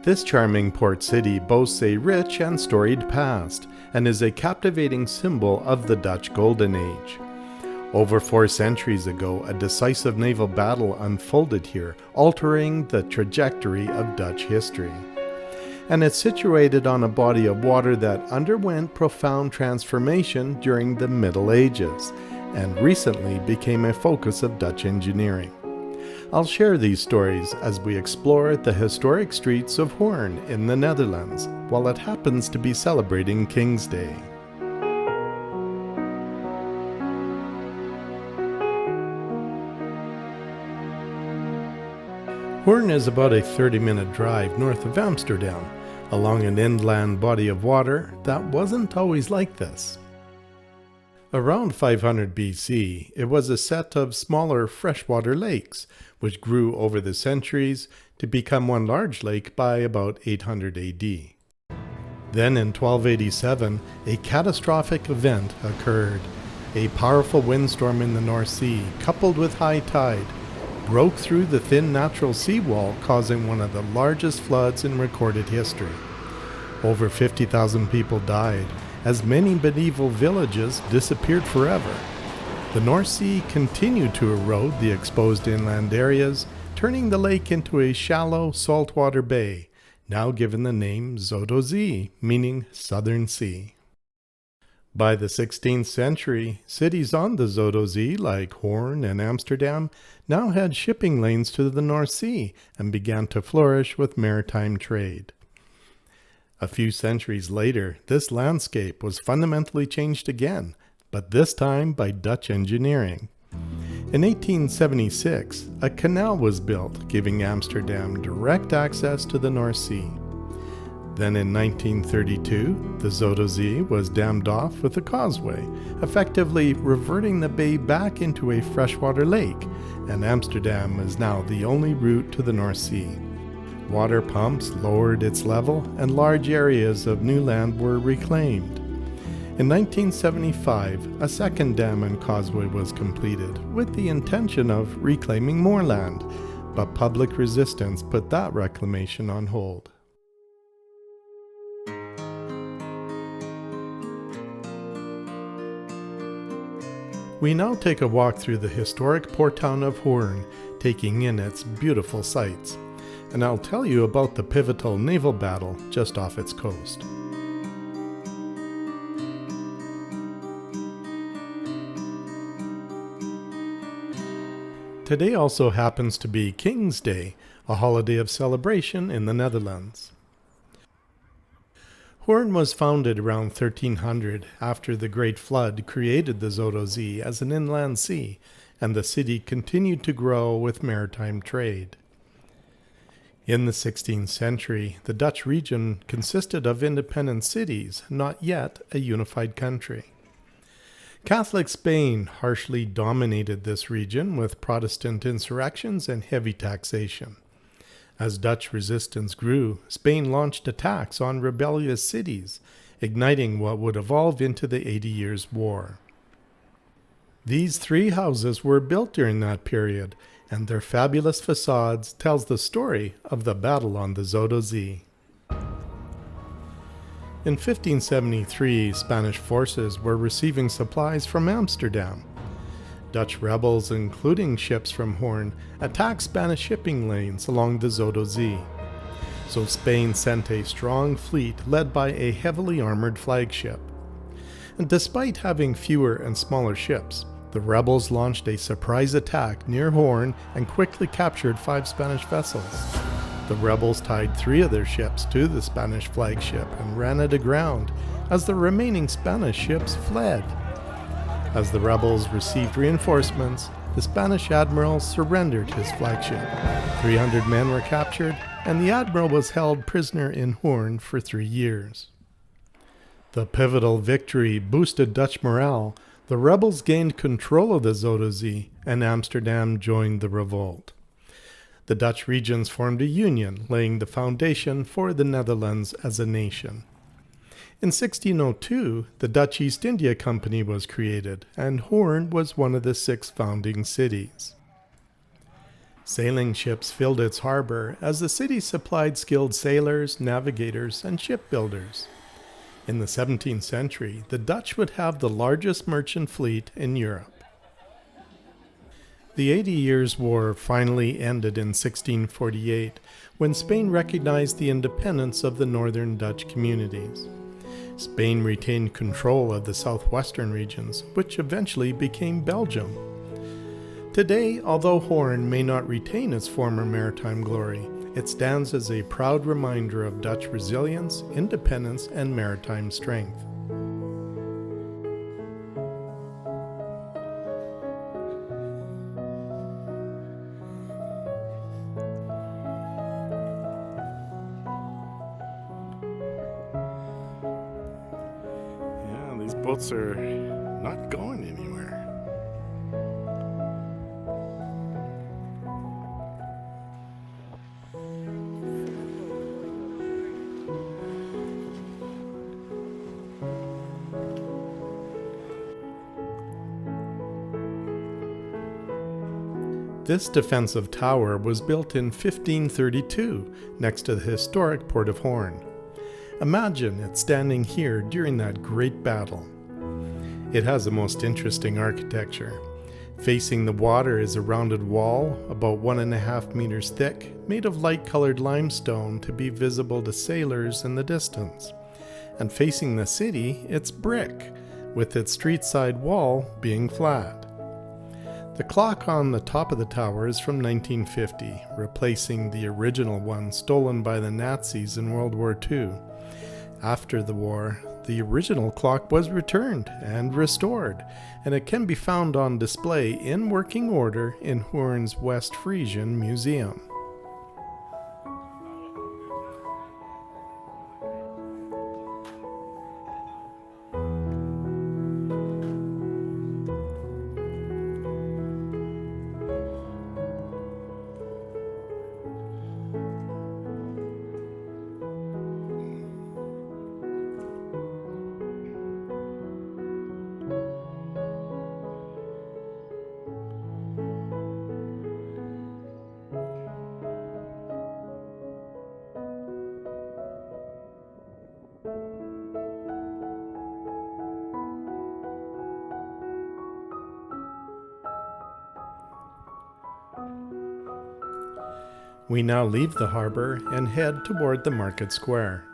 This charming port city boasts a rich and storied past and is a captivating symbol of the Dutch Golden Age. Over 4 centuries ago, a decisive naval battle unfolded here, altering the trajectory of Dutch history. And it's situated on a body of water that underwent profound transformation during the Middle Ages and recently became a focus of Dutch engineering. I'll share these stories as we explore the historic streets of Hoorn in the Netherlands, while it happens to be celebrating King's Day. Hoorn is about a 30-minute drive north of Amsterdam, along an inland body of water that wasn't always like this. Around 500 BC, it was a set of smaller freshwater lakes, which grew over the centuries to become one large lake by about 800 AD. Then in 1287, a catastrophic event occurred. A powerful windstorm in the North Sea, coupled with high tide, broke through the thin natural seawall, causing one of the largest floods in recorded history. Over 50,000 people died, as many medieval villages disappeared forever. The North Sea continued to erode the exposed inland areas, turning the lake into a shallow saltwater bay, now given the name Zuiderzee, meaning Southern Sea. By the 16th century, cities on the Zuiderzee, like Hoorn and Amsterdam, now had shipping lanes to the North Sea and began to flourish with maritime trade. A few centuries later, this landscape was fundamentally changed again, but this time by Dutch engineering. In 1876, a canal was built, giving Amsterdam direct access to the North Sea. Then in 1932, the Zuiderzee was dammed off with a causeway, effectively reverting the bay back into a freshwater lake, and Amsterdam is now the only route to the North Sea. Water pumps lowered its level, and large areas of new land were reclaimed. In 1975, a second dam and causeway was completed, with the intention of reclaiming more land, but public resistance put that reclamation on hold. We now take a walk through the historic port town of Hoorn, taking in its beautiful sights. And I'll tell you about the pivotal naval battle just off its coast. Today also happens to be King's Day, a holiday of celebration in the Netherlands. Hoorn was founded around 1300 after the Great Flood created the Zuiderzee as an inland sea, and the city continued to grow with maritime trade. In the 16th century, the Dutch region consisted of independent cities, not yet a unified country. Catholic Spain harshly dominated this region with Protestant insurrections and heavy taxation. As Dutch resistance grew, Spain launched attacks on rebellious cities, igniting what would evolve into the 80 Years' War. These 3 houses were built during that period, and their fabulous facades tells the story of the battle on the Zuiderzee. In 1573, Spanish forces were receiving supplies from Amsterdam. Dutch rebels, including ships from Hoorn, attacked Spanish shipping lanes along the Zuiderzee. So Spain sent a strong fleet led by a heavily armored flagship. And despite having fewer and smaller ships, the rebels launched a surprise attack near Hoorn and quickly captured 5 Spanish vessels. The rebels tied 3 of their ships to the Spanish flagship and ran it aground as the remaining Spanish ships fled. As the rebels received reinforcements, the Spanish admiral surrendered his flagship. 300 men were captured, and the admiral was held prisoner in Hoorn for 3 years. The pivotal victory boosted Dutch morale. The rebels gained control of the Zuiderzee, and Amsterdam joined the revolt. The Dutch regions formed a union, laying the foundation for the Netherlands as a nation. In 1602, the Dutch East India Company was created, and Hoorn was one of the 6 founding cities. Sailing ships filled its harbor as the city supplied skilled sailors, navigators, and shipbuilders. In the 17th century, the Dutch would have the largest merchant fleet in Europe. The 80 Years' War finally ended in 1648, when Spain recognized the independence of the northern Dutch communities. Spain retained control of the southwestern regions, which eventually became Belgium. Today, although Hoorn may not retain its former maritime glory, it stands as a proud reminder of Dutch resilience, independence, and maritime strength. Yeah, these boats are not going anywhere. This defensive tower was built in 1532 next to the historic Port of Hoorn. Imagine it standing here during that great battle. It has the most interesting architecture. Facing the water is a rounded wall about 1.5 meters thick, made of light-colored limestone to be visible to sailors in the distance. And facing the city, it's brick, with its street-side wall being flat. The clock on the top of the tower is from 1950, replacing the original one stolen by the Nazis in World War II. After the war, the original clock was returned and restored, and it can be found on display in working order in Hoorn's West Frisian Museum. We now leave the harbor and head toward the market square.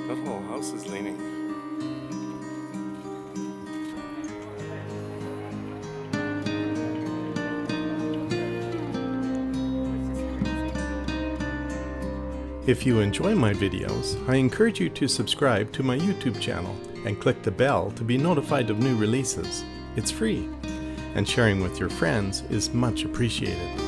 That whole house is leaning. If you enjoy my videos, I encourage you to subscribe to my YouTube channel and click the bell to be notified of new releases. It's free, and sharing with your friends is much appreciated.